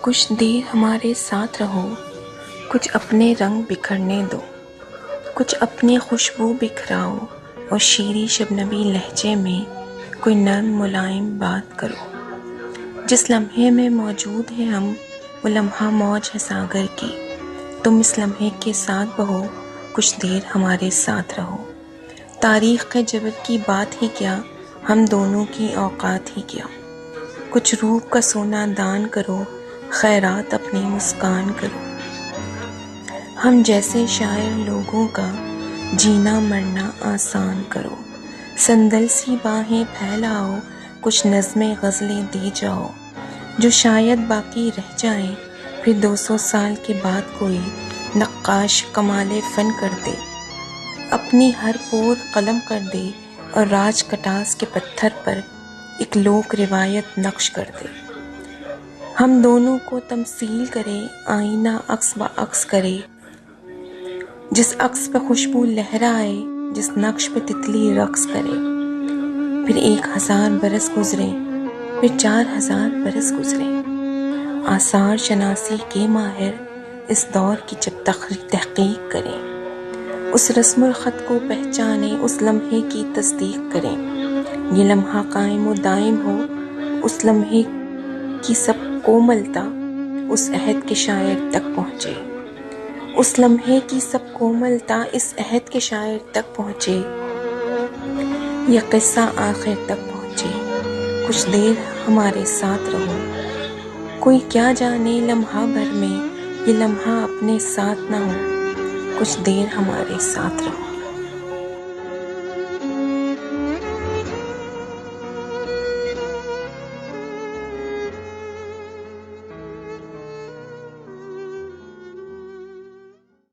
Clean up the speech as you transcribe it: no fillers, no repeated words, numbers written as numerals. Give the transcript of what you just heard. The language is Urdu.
کچھ دیر ہمارے ساتھ رہو، کچھ اپنے رنگ بکھرنے دو، کچھ اپنی خوشبو بکھراؤ اور شیریں شبنمی لہجے میں کوئی نرم ملائم بات کرو۔ جس لمحے میں موجود ہیں ہم، وہ لمحہ موج ہے ساگر کی، تم اس لمحے کے ساتھ بہو، کچھ دیر ہمارے ساتھ رہو۔ تاریخ کے جبر کی بات ہی کیا، ہم دونوں کی اوقات ہی کیا، کچھ روپ کا سونا دان کرو، خیرات اپنی مسکان کرو۔ ہم جیسے شاعر لوگوں کا جینا مرنا آسان کرو، صندل سی باہیں پھیلاؤ، کچھ نظمیں غزلیں دی جاؤ، جو شاید باقی رہ جائیں، پھر 200 سال کے بعد کوئی نقاش کمال فن کر دے، اپنی ہر پور قلم کر دے اور راج کٹاس کے پتھر پر ایک لوک روایت نقش کر دے۔ ہم دونوں کو تمثیل کرے، آئینہ عکس بعکس کرے، جس عکس پہ خوشبو لہرائے، جس نقش پہ تتلی رقص کرے۔ پھر 1000 برس گزرے، پھر 4000 برس گزرے، آثار شناسی کے ماہر اس دور کی جب تحقیق کریں، اس رسم الخط کو پہچانے، اس لمحے کی تصدیق کریں۔ یہ لمحہ قائم و دائم ہو، اس لمحے کی سب کوملتا اس عہد کے شاعر تک پہنچے، اس لمحے کی سب کوملتا اس عہد کے شاعر تک پہنچے، یہ قصہ آخر تک پہنچے۔ کچھ دیر ہمارے ساتھ رہو، کوئی کیا جانے لمحہ بھر میں یہ لمحہ اپنے ساتھ نہ ہو، کچھ دیر ہمارے ساتھ رہو۔